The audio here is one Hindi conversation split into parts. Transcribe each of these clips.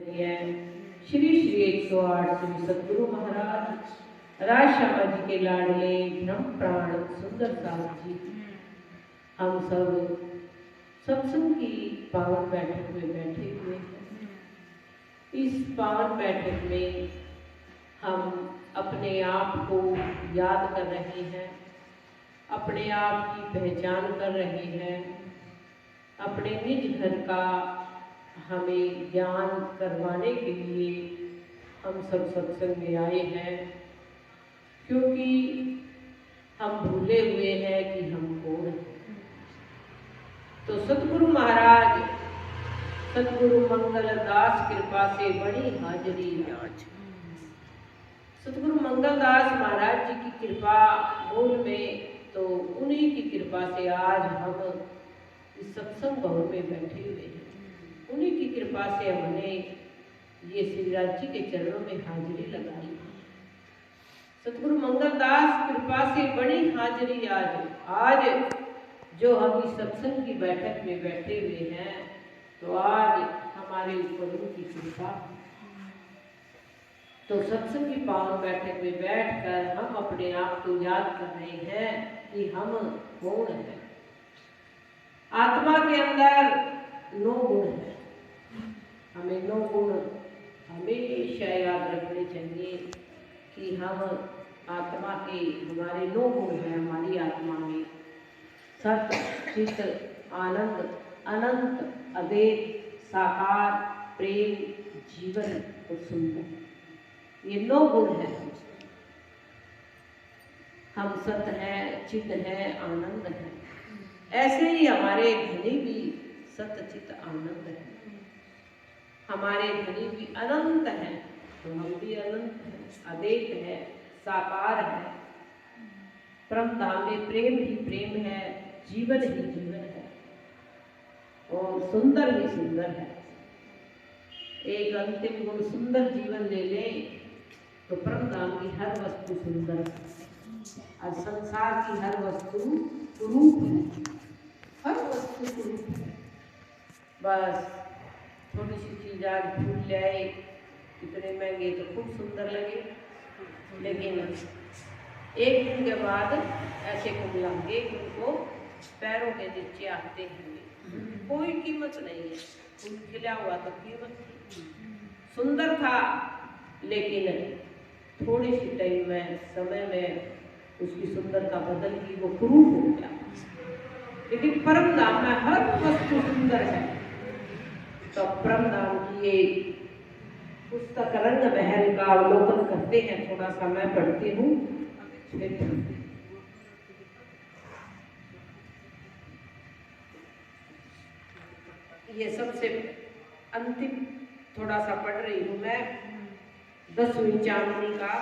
श्री श्री 108 श्री सतगुरु महाराज राज श्यामा जी के लाडले ब्रह्म प्राण सुंदर साहब जी, हम सब सत्संग की पावन बैठक में बैठे हुए हैं। इस पावन बैठक में हम अपने आप को याद कर रहे हैं, अपने आप की पहचान कर रहे हैं, अपने निज घर का हमें ज्ञान करवाने के लिए हम सब सत्संग में आए हैं, क्योंकि हम भूले हुए हैं कि हम कौन हैं। तो सतगुरु महाराज सतगुरु मंगल दास कृपा से बड़ी हाजरी आज। सतगुरु मंगल दास महाराज जी की कृपा मूल में, तो उन्हीं की कृपा से आज हम इस सत्संग भवन में बैठे हुए हैं। उन्हीं की कृपा से हमने ये श्री राज जी के चरणों में हाजिरी लगाई। सतगुरु मंगल दास कृपा से बड़ी हाजिरी आज जो हम इस सत्संग की बैठक में बैठे हुए हैं, तो आज हमारे ऊपर उनकी कृपा। तो सत्संग की पावन बैठक में बैठकर हम अपने आप को याद कर रहे हैं कि हम कौन हैं। आत्मा के अंदर 9 गुण है। हमें 9 गुण हमेशा याद रखने चाहिए कि हम आत्मा के, हमारे 9 गुण हैं हमारी आत्मा में। सत्य, चित, आनंद, अनंत, अद्वैत, साकार, प्रेम, जीवन और सुंदर, ये 9 गुण हैं। हम सत्य हैं, चित हैं, आनंद हैं। ऐसे ही हमारे धनी भी सत्य, चित, आनंद है। हमारे धनी भी अनंत हैं, तो हम भी अनंत हैं, अद्वैत है, साकार है। परम धाम में प्रेम ही प्रेम है, जीवन ही जीवन है और सुंदर ही सुंदर है। एक अंतिम गुण सुंदर जीवन ले लें तो परम धाम की हर वस्तु सुंदर है और संसार की हर वस्तु कुरूप है। हर वस्तु कुरूप है। बस थोड़ी सी चीज आज फूल ले आए, इतने महंगे तो खूब सुंदर लगे, लेकिन एक दिन के बाद ऐसे कुमलाएंगे कि उनको पैरों के नीचे आते हैं, कोई कीमत नहीं है। फूल खिला हुआ तो कीमत थी, सुंदर था, लेकिन थोड़ी सी टाइम में, समय में उसकी सुंदरता बदल गई, वो कुरूप हो गया। लेकिन परम धाम में हर वस्तु सुंदर है। तो परम धाम की ये पुस्तक रंग महल का अवलोकन करते हैं। थोड़ा सा मैं पढ़ती हूँ, ये सबसे अंतिम थोड़ा सा पढ़ रही हूँ मैं। 10वीं चांदनी का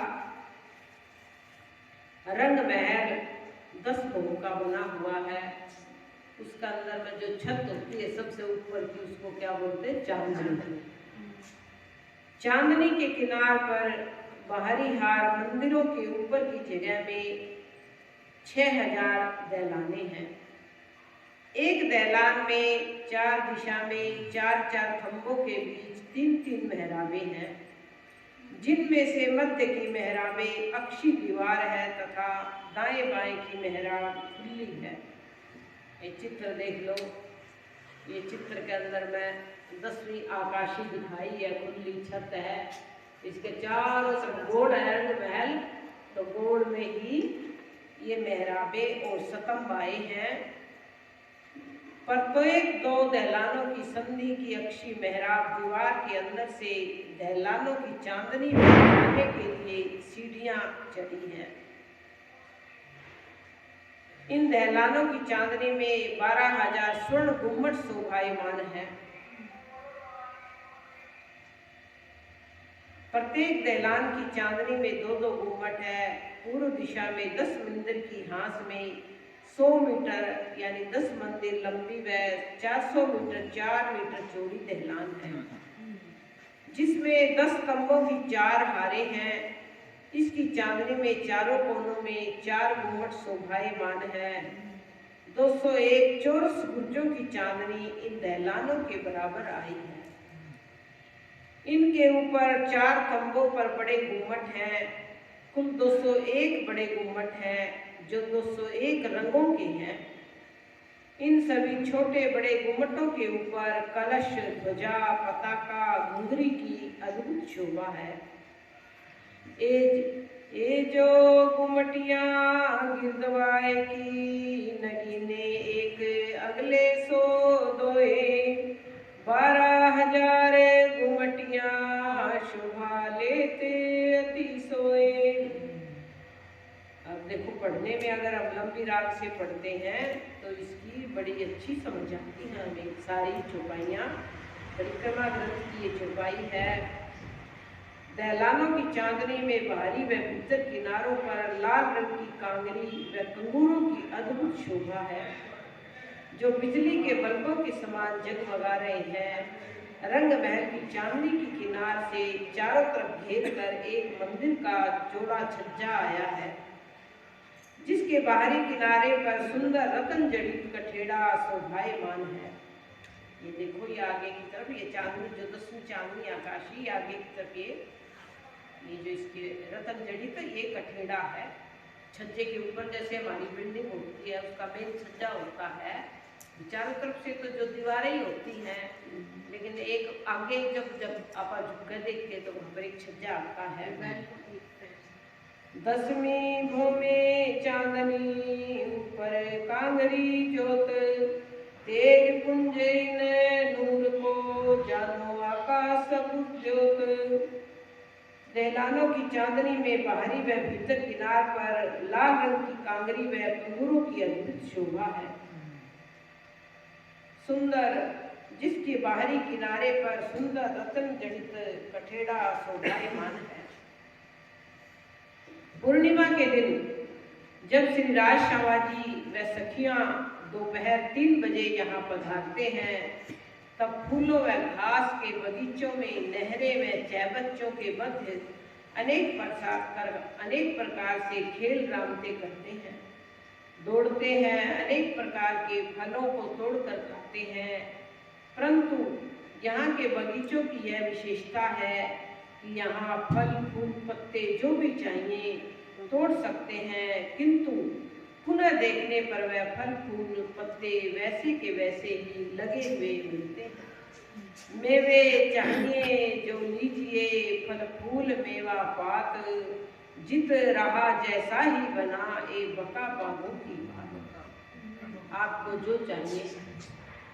रंग महल 10 भोग का बना हुआ है। उसका अंदर में जो छत होती है सबसे ऊपर की, उसको क्या बोलते हैं? चांदनी। चांदनी के किनार पर बाहरी हार मंदिरों के ऊपर की जगह में 6000 दैलाने हैं। एक दैलान में 4 दिशा में 4-4 खंभों के बीच 3-3 मेहराबे हैं, जिनमें से मध्य की मेहराबे अक्षी दीवार है तथा दाएं बाएं की मेहराब खुली है। ये चित्र देख लो। ये चित्र के अंदर में 10वीं आकाशी दिखाई है, खुली छत है, इसके चारों तरफ गोड़ है रंग महल, तो गोड़ में ही ये मेहराबे और स्तंभाएं हैं। प्रत्येक 2 दैलानों की संधि की अक्षी मेहराब दीवार के अंदर से दैलानों की चांदनी में जाने के लिए सीढ़ियां चढ़ी हैं। इन दैलानों की चांदनी में 12,000 स्वर्ण गुम्मट शोभायमान है। प्रत्येक दैलान की चांदनी में 2-2 गुम्मट है। पूर्व दिशा में 10 मंदिर की हांस में 100 मीटर यानी 10 मंदिर लंबी व 400 मीटर 4 मीटर चौड़ी दैलान है, जिसमें 10 स्तंभों की 4 हारें हैं। इसकी चांदनी में चारों कोनों में 4 गुम्मट शोभायमान है। 201 चौरस गुर्जों की चांदनी इन दैलानों के बराबर आई है। इनके ऊपर 4 खंभों पर बड़े गुम्मट हैं। कुल 201 बड़े गुम्मट हैं जो 201 रंगों के हैं। इन सभी छोटे बड़े गुम्मटों के ऊपर कलश, ध्वजा, पताका, घुंघरी की अद्भुत शोभा है। ए जो गुमटियाँ गिरदवाए की, नगीने एक अगले सो दोए, 12,000 गुमटियाँ शोभा लेते अति सोए। अब देखो, पढ़ने में अगर हम लंबी राग से पढ़ते हैं तो इसकी बड़ी अच्छी समझ आती है हमें। सारी चौपाइयाँ, परिक्रमा ग्रंथ की ये चौपाई है। दहलानों की चांदनी में बाहरी व भीतर किनारों पर लाल रंग की कांगरी व कंगूरों की अद्भुत शोभा है, जो बिजली के बल्बों के समान जगमगा रहे हैं। रंग महल की चांदनी की किनार से चारों तरफ घेर कर एक मंदिर का चौड़ा छज्जा आया है, जिसके बाहरी किनारे पर सुंदर रतन जड़ित कठेड़ा शोभायमान है। ये देखो, ये आगे की तरफ ये चांदनी, जो 10वीं चांदनी आकाशी, आगे की तरफ ये जो इसके रतन जड़ित ये कठेड़ा है। छज्जे के ऊपर जैसे हमारी बिल्डिंग होती है उसका मेन छज्जा होता है, चारों तरफ से तो जो दीवारें ही होती हैं, लेकिन एक आगे जब आप झुक कर देखते तो वहाँ पर एक छज्जा आता है। 10वीं भूमि चांदनी ऊपर कांगरी जोत, तेज पुंजैन नूर को जानो आकाश सब ज्योत। दहलानों की चांदनी में बाहरी व भीतर किनार पर लाल रंग की कांगरी व कंगूरों की अद्भुत शोभा है। सुंदर, जिसके बाहरी किनारे पर सुंदर रतन जड़ित कठेड़ा शोभायमान है। पूर्णिमा के दिन जब श्री राज श्यामा जी व सखियां दोपहर 3 बजे यहाँ पधारते हैं, तब फूलों व घास के बगीचों में नहरें व चैबच्चों के मध्य अनेक प्रकार से खेल रामते करते हैं, दौड़ते हैं, अनेक प्रकार के फलों को तोड़कर खाते हैं। परंतु यहाँ के बगीचों की यह विशेषता है कि यहाँ फल, फूल, पत्ते जो भी चाहिए तोड़ सकते हैं, किंतु पुनः देखने पर वह फल, फूल, पत्ते वैसे के वैसे ही लगे हुए मिलते हैं। मेवे चाहिए जो लीजिए, फल फूल मेवा पात, जित रहा जैसा ही बना, ए बका बागों की बात। आपको जो चाहिए,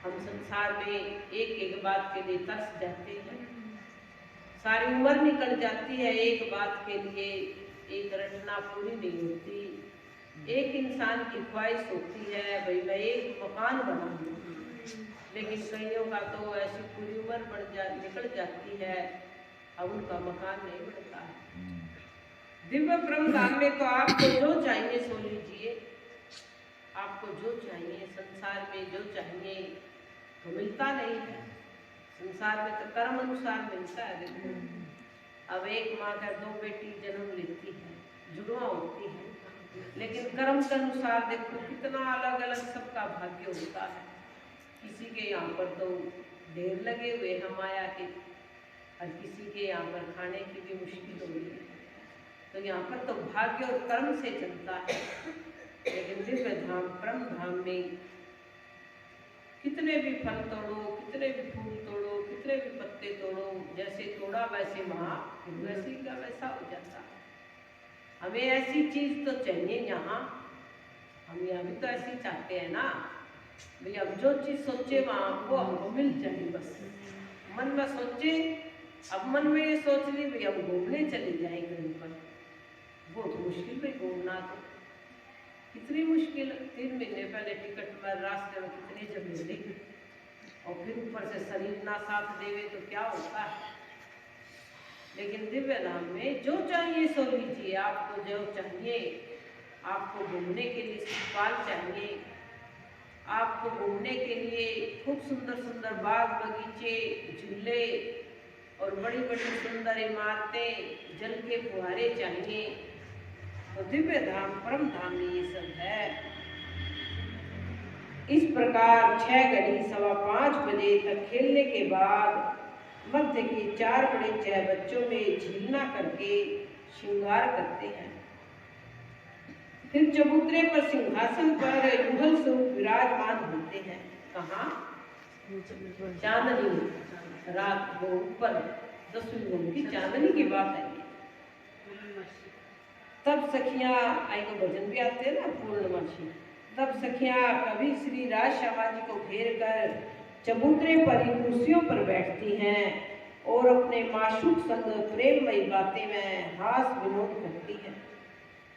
हम संसार में एक एक बात के लिए तरस जाते हैं, सारी उम्र निकल जाती है एक बात के लिए, एक रचना पूरी नहीं होती। एक इंसान की ख्वाहिश होती है भाई मैं एक मकान बनाऊं, लेकिन कईयों का तो ऐसी पूरी उम्र निकल जाती है, अब उनका मकान नहीं बनता है। दिव्य ब्रह्म धाम में तो आपको जो चाहिए सो लीजिए, आपको जो चाहिए संसार में जो चाहिए तो मिलता नहीं है। संसार में तो कर्म अनुसार मिलता है। देखो, अब एक माँ का 2 बेटी जन्म लेती है, जुड़वा होती है, लेकिन कर्म के अनुसार देखो कितना अलग अलग सबका भाग्य होता है। किसी के यहाँ पर तो ढेर लगे हुए हैं माया के, और किसी के यहाँ पर खाने की भी मुश्किल हो रही है। तो यहाँ पर तो भाग्य और कर्म से चलता है। लेकिन दिव्य धाम परम धाम में कितने भी फल तोड़ो, कितने भी फूल तोड़ो, कितने भी पत्ते तोड़ो, जैसे तोड़ा वैसे वहाँ वैसे का वैसा हो जाता है। हमें ऐसी चीज तो चाहिए यहाँ, हम यहाँ भी तो ऐसी चाहते हैं ना भाई, अब जो चीज सोचे वहाँ वो हमको मिल जाए। बस मन में सोचे, अब मन में ये सोच ली भाई हम घूमने चले जाए कहीं पर, बहुत मुश्किल भाई घूमना तो कितनी मुश्किल। 3 महीने पहले टिकट पर रास्ते में कितने झमेले, और फिर ऊपर से शरीर ना साथ देवे तो क्या होता है। लेकिन दिव्य धाम में जो चाहिए सो लीजिए, आपको जो चाहिए। आपको घूमने के लिए सुखपाल चाहिए, आपको घूमने के लिए खूब सुंदर सुंदर बाग बगीचे, झूले और बड़ी बड़ी सुंदर इमारतें, जल के फुहारे चाहिए, तो दिव्य धाम परम धाम में ये सब है। इस प्रकार 6 घड़ी 5:15 बजे तक खेलने के बाद मध्य के 4 बड़े छह बच्चों में झीलना करके श्रृंगार करते हैं। फिर चबूतरे पर सिंहासन पर युगल स्वरूप विराजमान होते हैं। कहाँ? चांदनी रात को ऊपर 10वीं भोग की चांदनी की बात है। तब सखियां आई को भजन भी आते हैं ना, पूर्णमासी। तब सखियां कभी श्री राज श्यामा जी को घेर कर चबूतरे पर ही कुर्सियों पर बैठती हैं और अपने माशूक संग प्रेममयी बातें में हास विनोद करती हैं।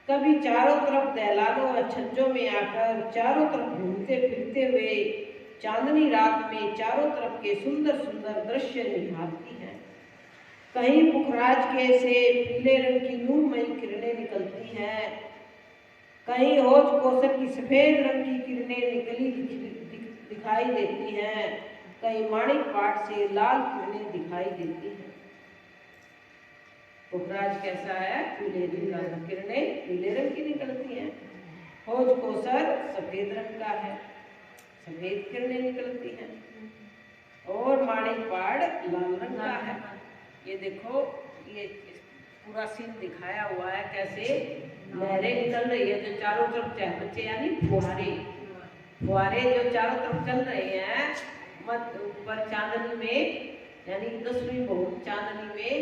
कभी चारों तरफ दहलानों और छज्जों में आकर चारों तरफ घूमते फिरते हुए चांदनी रात में चारों तरफ के सुंदर सुंदर दृश्य निहारती हैं। कहीं पुखराज के से पीले रंग की नूरमयी किरणें निकलती हैं, कहीं होज कोसर की सफेद रंग की किरणें निकली दिखाई देती हैं, कहीं माणिक पाट से लाल किरणें दिखाई देती हैं। पुखराज कैसा है? पीले रंग का, किरणें पीले रंग की निकलती हैं। होज कोसर सफेद रंग का है, सफेद किरणें निकलती हैं, और माणिक पाड़ लाल रंग का है। ये देखो, ये पूरा सीन दिखाया हुआ है कैसे लहरें निकल रही है जो चारों तरफ बच्चे यानी फुहारे जो चारों तरफ चल रहे हैं मत ऊपर चांदनी में, यानी 10वीं भोग चांदनी में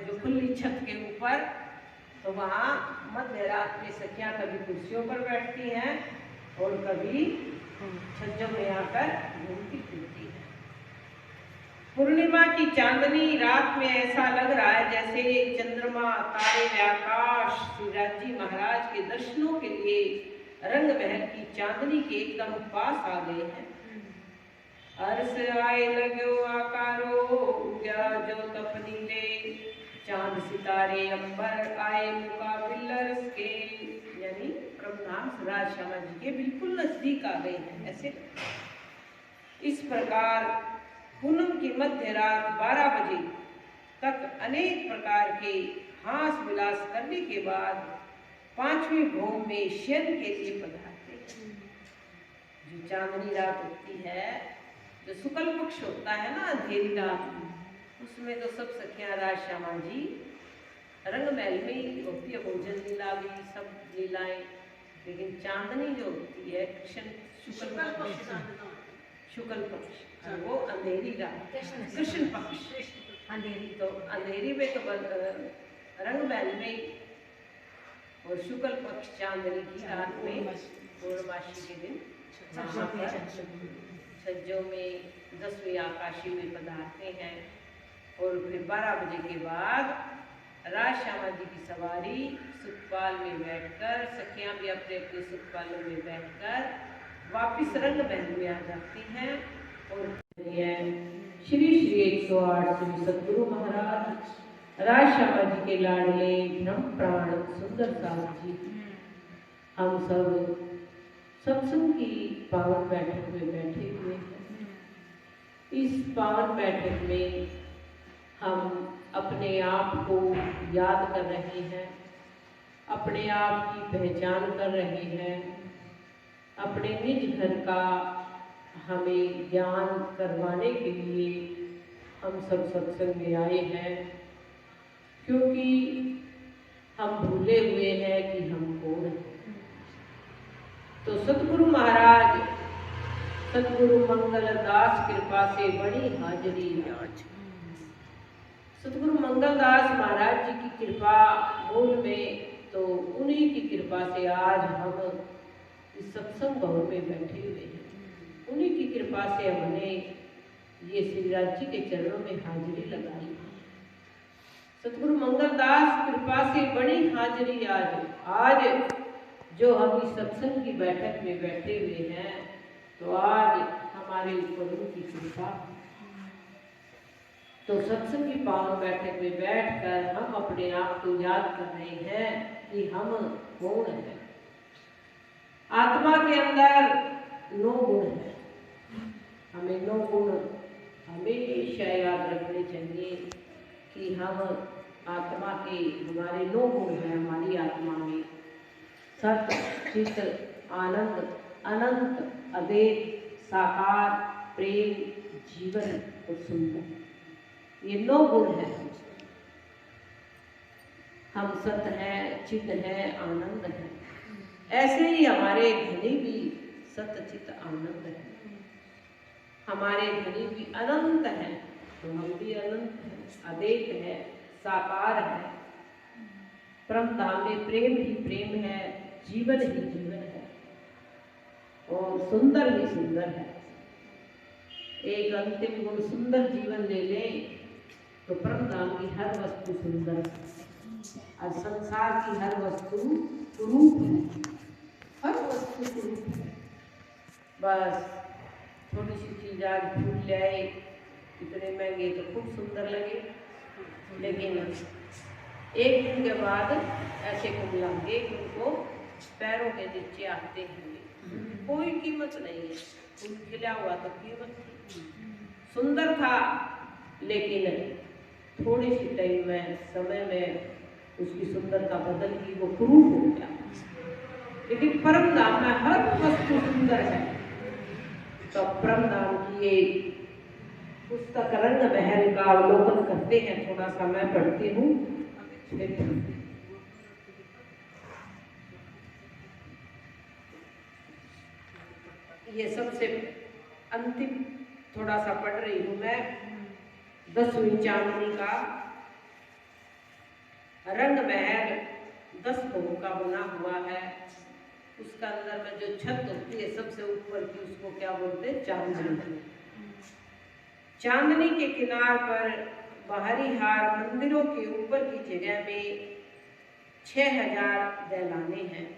जो खुली छत के ऊपर। तो वहाँ मध्य रात में सखियां कभी कुर्सियों पर बैठती हैं और कभी छज्जों में आकर घूमती फिरती है। पूर्णिमा की चांदनी रात में ऐसा लग रहा है जैसे चंद्रमा, तारे व आकाश श्रीराज जी महाराज के दर्शनों के लिए रंग महल की चांदनी के एकदम पास आ गए हैं। अर्स आए लगो आकारो उग्या जो तपनीले, चांद सितारे अंबर आए मुकाबिल अर्स के, यानी प्रभुनाम राज श्यामा जी के बिल्कुल नजदीक आ गए हैं। ऐसे इस प्रकार पूनम की मध्य रात 12 बजे तक अनेक प्रकार के हास विलास करने के बाद 5वीं भोग में शयन के लिए पधारते हैं। जो चांदनी रात होती है, जो शुक्ल पक्ष होता है ना, अंधेरी रात, उसमें तो सब सखियां राज श्यामा जी रंग महल में ही होती है, भोजन लीला भी सब लीलाएं। लेकिन चांदनी जो होती है कृष्ण शुक्ल पक्ष, वो अंधेरी रात, कृष्ण पक्ष अंधेरी, तो अंधेरी में तो रंग महल में, और शुक्ल पक्ष चांदनी की रात में पूर्णमासी के दिन छज्जों में 10वीं आकाशी में पधारते हैं। और फिर 12 बजे के बाद राज श्यामा जी की सवारी सुखपाल में बैठकर, सखियां भी अपने अपने सुखपालों में बैठकर वापिस रंग महल में आ जाती हैं। और श्री 108 श्री सद्गुरु महाराज राज श्यामा जी के लाडले ब्रह्म प्राण सुंदर साथ जी, हम सब सत्संग की पावन बैठक में बैठे हुए हैं। इस पावन बैठक में हम अपने आप को याद कर रहे हैं, अपने आप की पहचान कर रहे हैं, अपने निज घर का हमें ज्ञान करवाने के लिए हम सब सत्संग में आए हैं, क्योंकि हम भूले हुए हैं कि हम कौन हैं। तो सतगुरु महाराज सतगुरु मंगल दास कृपा से बड़ी हाजिरी आज। सतगुरु मंगलदास महाराज जी की कृपा मूल में, तो उन्हीं की कृपा से आज हम इस सत्संग भवन में बैठे हुए हैं। उन्हीं की कृपा से हमने ये श्रीराज जी के चरणों में हाजिरी लगाई। सतगुरु मंगलदास कृपा से बड़ी हाजिरी आज जो हम इस सत्संग की बैठक में बैठे हुए हैं, तो आज हमारे ऊपर उनकी कृपा। तो सत्संग की पावन बैठक में बैठकर हम अपने आप को याद कर रहे हैं कि हम कौन हैं। आत्मा के अंदर 9 गुण है, हमें 9 गुण हमेशा याद रखने चाहिए कि हम आत्मा के, हमारे 9 गुण हैं हमारी आत्मा में। सत, चित, आनंद, अनंत, अद्वैत, साकार, प्रेम, जीवन और सुंदर। ये 9 गुण है। हम सत हैं, चित हैं, आनंद है। ऐसे ही हमारे धनी भी सत चित आनंद है। हमारे धनी भी अनंत है, तो हम भी अनंत हैं, अदेख है, साकार है। परम धाम में प्रेम ही प्रेम है, जीवन ही जीवन है और सुंदर ही सुंदर है। एक अंतिम गुण सुंदर जीवन ले ले तो परम धाम की हर वस्तु सुंदर है और संसार की हर वस्तु कुरूप है। हर वस्तु कुरूप है। बस थोड़ी सी चीज आज फूल ले आए, इतने महंगे तो खूब सुंदर लगे, लेकिन एक दिन के बाद ऐसे कुमलांगे कि उनको पैरों के नीचे आते हैं, कोई कीमत नहीं है। फूल खिला हुआ तो कीमत थी, सुंदर था, लेकिन थोड़ी सी टाइम में, समय में उसकी सुंदरता बदल गई, वो कुरूप हो गया। लेकिन परम धाम में हर वस्तु सुंदर है। तो परम धाम की एक पुस्तक रंग महल का अवलोकन करते हैं। थोड़ा सा मैं पढ़ती हूँ। ये सबसे अंतिम थोड़ा सा पढ़ रही हूँ मैं। 10वीं चांदनी का रंग महल 10 भोग का बना हुआ है। उसका अंदर में जो छत होती है सबसे ऊपर की, उसको क्या बोलते हैं? चांदनी। चांदनी के किनार पर बाहरी हार मंदिरों के ऊपर की जगह में 6000 दैलाने हैं।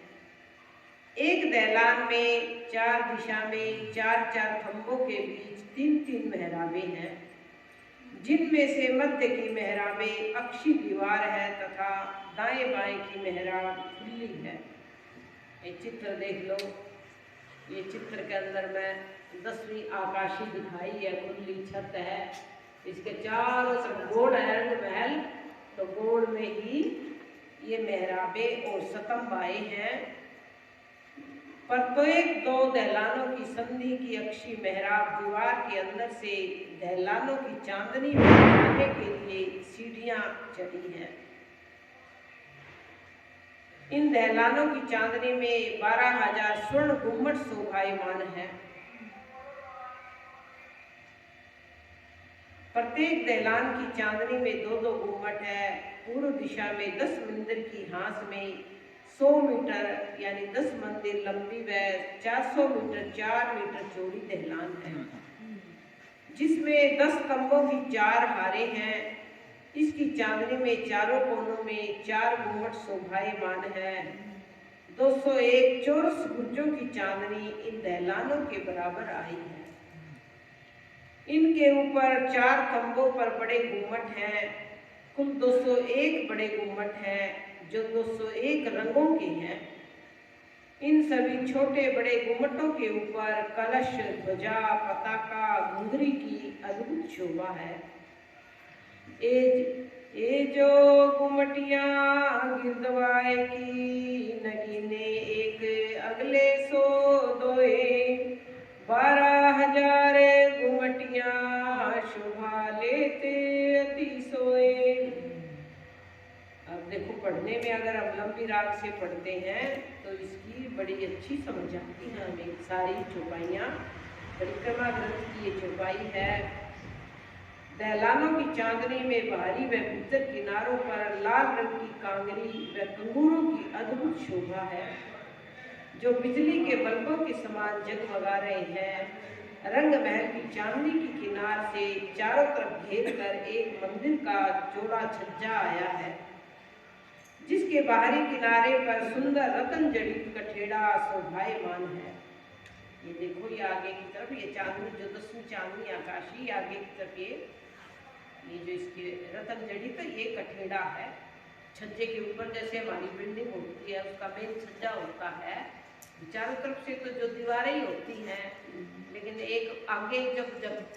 एक दैलान में 4 दिशा में 4-4 खंभों के बीच 3-3 मेहराबे हैं, जिनमें से मध्य की मेहराबे अक्षी दीवार है तथा दाएं बाएं की मेहराब खुली है। ये चित्र देख लो। ये चित्र के अंदर में 10वीं आकाशी दिखाई है, खुली छत है, इसके चारों तरफ गोड़ है महल, तो गोड़ में ही ये मेहराबे और स्तंभाएं हैं। प्रत्येक 2 दहलानों की संधि की अक्षी मेहराब दीवार के अंदर से दहलानों की चांदनी में जाने के लिए सीढ़ियां चढ़ी हैं। इन दहलानों की चांदनी में 12,000 स्वर्ण गुम्मट शोभायमान है। प्रत्येक दहलान की चांदनी में 2-2 गुम्मट है। पूर्व दिशा में 10 मंदिर की हांस में 100 मीटर यानी 10 मंदिर लंबी व 400 मीटर 4 मीटर चौड़ी दहलान है, जिसमें 10 स्तंभों की 4 हारे हैं। इसकी चांदनी में चारों कोनों में 4 गुम्मट शोभायमान है। 201 चौरस गुर्जों की चांदनी इन दहलानों के बराबर आई है। इनके ऊपर 4 खंभों पर बड़े गुम्मट हैं। कुल 201 बड़े गुम्मट हैं जो 201 रंगों के हैं। इन सभी छोटे बड़े गुम्मटों के ऊपर कलश, ध्वजा, पताका, घुंघरी की अद्भुत शोभा है। ए जो गुमटिया गिरदवाए की नगीने एक अगले 100 दोए 12,000 गुमटिया शोभा लेते अति सोए। अब देखो, पढ़ने में अगर हम लंबी राग से पढ़ते हैं तो इसकी बड़ी अच्छी समझ आती है हमें। सारी चौपाइयाँ, परिक्रमा ग्रंथ की ये चौपाई है। दहलानों की चांदनी में बाहरी व भीतर किनारों पर लाल रंग की कांगरी व कंगूरों की अद्भुत शोभा है, जो बिजली के बल्बों के समान जगमगा रहे हैं। रंग महल की चांदनी की किनार से चारों तरफ घेर कर एक मंदिर का चौड़ा छज्जा आया है, जिसके बाहरी किनारे पर सुंदर रतन जड़ित कठेड़ा शोभायमान है। ये देखो, ये आगे की तरफ ये चांदनी, जो 10वीं चांदनी आकाशी, आगे की तरफ ये जो इसकी रतन जड़ित ये कठेड़ा है। छज्जे के ऊपर जैसे हमारी बिल्डिंग होती है, उसका मेन छज्जा होता है। चारों तरफ से तो जो दीवारें ही होती हैं, लेकिन एक आगे जब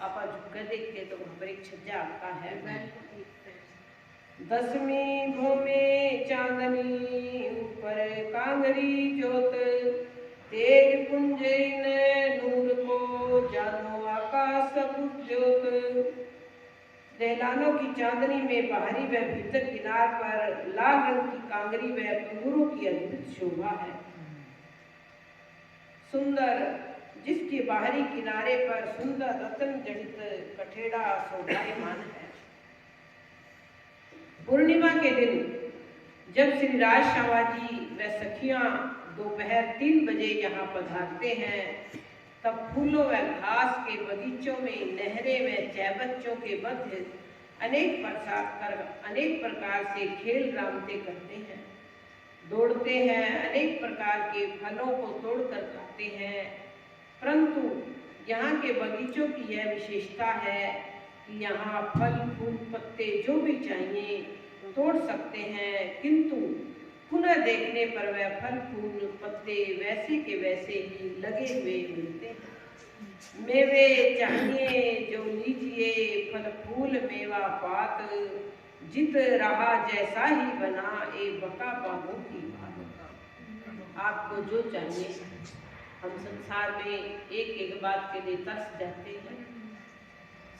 आप झुक कर देखते तो वहाँ पर एक छज्जा आता है। 10वीं भूमि चांदनी ऊपर कांगरी ज्योत, तेज पुंज नूर को जानो आकाश ज्योत। दहलानों की चांदनी में बाहरी व भीतर किनार पर लाल रंग की कांगरी व अंगूरों की अद्भुत शोभा है। सुंदर, जिसके बाहरी किनारे पर सुंदर रत्न जड़ित कठेड़ा शोभायमान है। पूर्णिमा के दिन जब श्री राज श्यामा जी व सखियां दोपहर 3 बजे यहाँ पधारते हैं, तब फूलों व घास के बगीचों में नहरें व चैबच्चों के मध्य अनेक प्रकार से खेल रामते करते हैं, दौड़ते हैं, अनेक प्रकार के फलों को तोड़कर खाते हैं। परंतु यहाँ के बगीचों की यह विशेषता है कि यहाँ फल फूल पत्ते जो भी चाहिए तोड़ सकते हैं, किंतु पुनः देखने पर वह फल फूल पत्ते वैसे के वैसे ही लगे हुए मिलते हैं। मेवे चाहिए जो लीजिए, फल फूल मेवा पात, जित रहा जैसा ही बना, ए बका बाबू की बात। आपको जो चाहिए, हम संसार में एक एक बात के लिए तरस जाते हैं,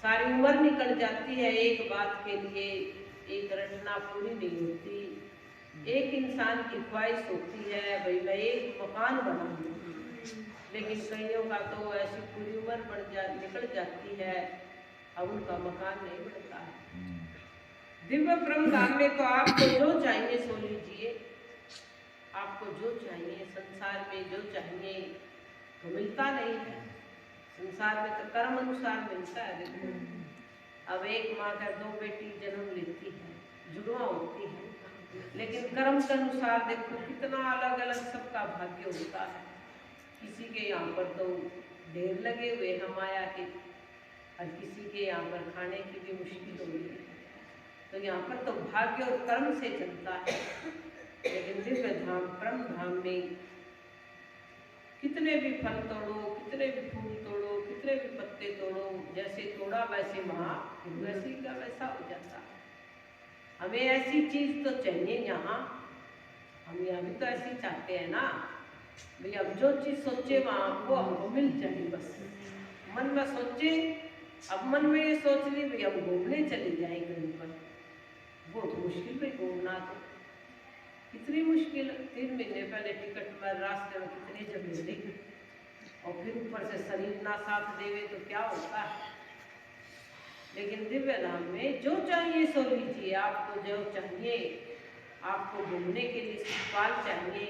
सारी उम्र निकल जाती है एक बात के लिए, एक रचना पूरी नहीं होती। एक इंसान की ख्वाहिश होती है भाई मैं एक मकान बनाऊं, लेकिन कईयों का तो ऐसी पूरी उम्र निकल जाती है, अब उनका मकान नहीं बनता है। दिव्य ब्रह्म धाम में तो आपको जो चाहिए सो लीजिए, आपको जो चाहिए, संसार में जो चाहिए तो मिलता नहीं है। संसार में तो कर्म अनुसार मिलता है। देखो, अब एक माँ का 2 बेटी जन्म लेती है, जुड़वा होती है, लेकिन कर्म के अनुसार देखो कितना अलग अलग सबका भाग्य होता है। किसी के यहाँ पर तो ढेर लगे हुए हैं माया के, और किसी के यहाँ पर खाने की भी मुश्किल हो रही है। तो यहाँ पर तो भाग्य और कर्म से चलता है। लेकिन दिव्य धाम परम धाम में कितने भी फल तोड़ो, कितने भी फूल तोड़ो, कितने भी पत्ते तोड़ो, जैसे तोड़ा वैसे वहाँ वैसे का वैसा हो जाता है। हमें ऐसी चीज तो चाहिए यहाँ, हम यहाँ भी तो ऐसी चाहते हैं ना भाई, अब जो चीज सोचे वहाँ आपको हमको मिल जाए। बस मन में सोचे, अब मन में ये सोच ली भाई हम घूमने चले जाए कहीं पर, बहुत मुश्किल भाई घूमना तो कितनी मुश्किल। 3 महीने पहले टिकट में रास्ते में कितनी झमेली, और फिर ऊपर से शरीर ना साथ देवे तो क्या होता है। लेकिन दिव्य धाम में जो चाहिए सो लीजिए, आपको जो चाहिए, आपको घूमने के लिए सुखपाल चाहिए,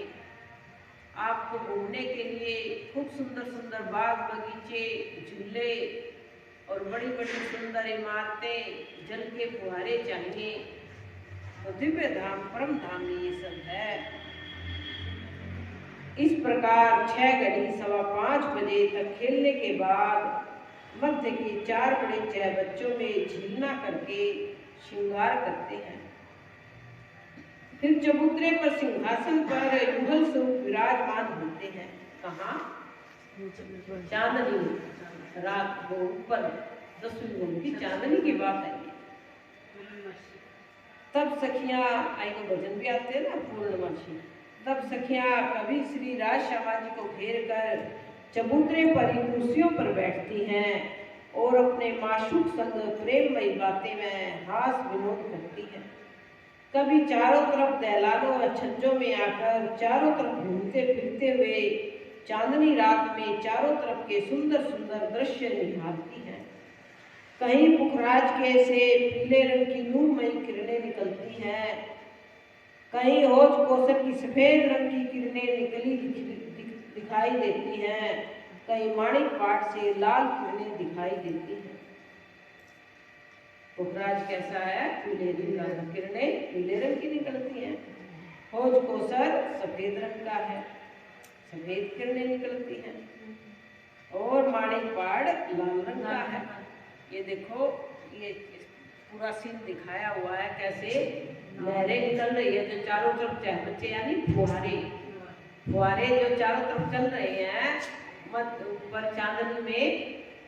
आपको घूमने के लिए खूब सुंदर सुंदर बाग बगीचे, झूले और बड़ी बड़ी सुंदर इमारतें, जल के फुहारे चाहिए, तो दिव्य धाम परम धाम में ये सब है। इस प्रकार 6 घड़ी 5:15 बजे तक खेलने के बाद मध्य के 4 बड़े चैबच्चों में झीलना करके श्रृंगार करते हैं। फिर चबूतरे पर सिंहासन पर युगल स्वरूप विराजमान होते हैं। कहाँ? चांदनी रात को ऊपर 10वीं गुण की चांदनी की बात है। तब सखियां आएंगे, भजन भी आते हैं ना पूर्णमासी, तब सखियां कभी श्री राज श्यामा जी को घेर कर चबूतरे पर ही कुर्सियों पर बैठती हैं और अपने माशूक संग प्रेममयी बातें में हास विनोद करती हैं। कभी चारों तरफ दहलानों व छज्जों में आकर चारों तरफ घूमते फिरते हुए चांदनी रात में चारों तरफ के सुंदर सुंदर दृश्य निहारती हैं। कहीं पुखराज के से पीले रंग की नूरमयी किरणें निकलती हैं, कहीं हौज कौसर की सफेद रंग की किरणें निकली दिखाई देती हैं, कहीं माणिक पाट से लाल किरणें दिखाई देती हैं। पुखराज कैसा है? पीले रंग का, किरणें पीले रंग की निकलती हैं। हौज कौसर सफेद रंग का है, सफेद किरणें निकलती हैं, और माणिक पाड़ लाल रंग का है। ये देखो, ये पूरा सीन दिखाया हुआ है कैसे लहरें निकल रही है, जो चारों तरफ चहबच्चे यानी फुहारे जो चारों तरफ चल रहे हैं मत ऊपर चांदनी में,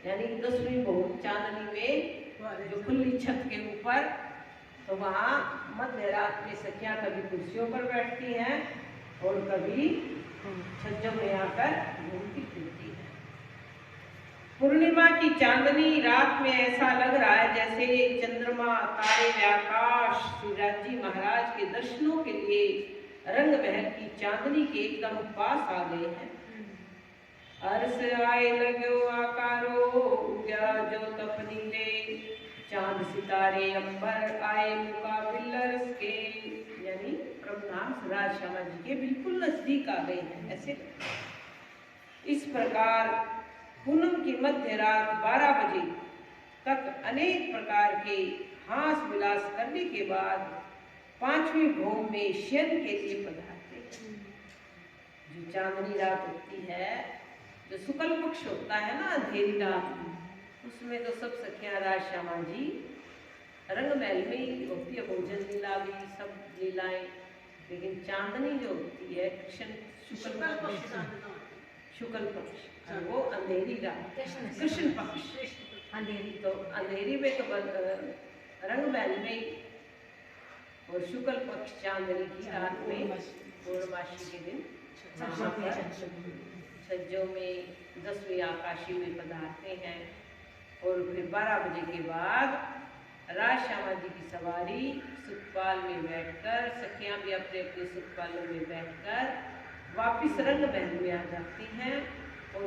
यानी 10वीं बहु चांदनी में जो खुली छत के ऊपर, तो वहाँ मध्य रात में सखियां कभी कुर्सियों पर बैठती हैं और कभी छज्जों में आकर घूमती फिरती है। पूर्णिमा की चांदनी रात में ऐसा लग रहा है जैसे चंद्रमा, तारे व आकाश शिवराज जी महाराज के दर्शनों के लिए रंग महल की चांदनी के एकदम पास आ गए हैं। अर्स आए लगो आकारो उग्या जो तपनीले, चांद सितारे अंबर आए मुकाबिल अर्स के। यानी प्रभु राज श्यामा जी के बिल्कुल नजदीक आ गए हैं ऐसे। इस प्रकार पूनम की मध्य रात 12 बजे तक अनेक प्रकार के हास विलास करने के बाद 5वीं भोग में शयन के लिए पधारते हैं। जो चांदनी रात होती है, जो शुक्ल पक्ष होता है ना, अंधेरी रात, उसमें तो सब सखियां राज श्यामा जी रंगमहल में ही होती है, भोजन लीला भी सब लीलाएं। लेकिन चांदनी जो होती है कृष्ण शुक्ल पक्ष, वो अंधेरी रात, कृष्ण पक्ष अंधेरी, तो अंधेरी में तो रंगमहल में, और शुक्ल पक्ष चांदनी की रात में पूर्णमासी के दिन सज्जों में 10वीं आकाशी में पधारते हैं। और फिर 12 बजे के बाद राज श्यामा जी की सवारी सुखपाल में बैठकर, सखियां भी अपने अपने सुखपालों में बैठकर वापिस रंगमहल में आ जाती हैं। और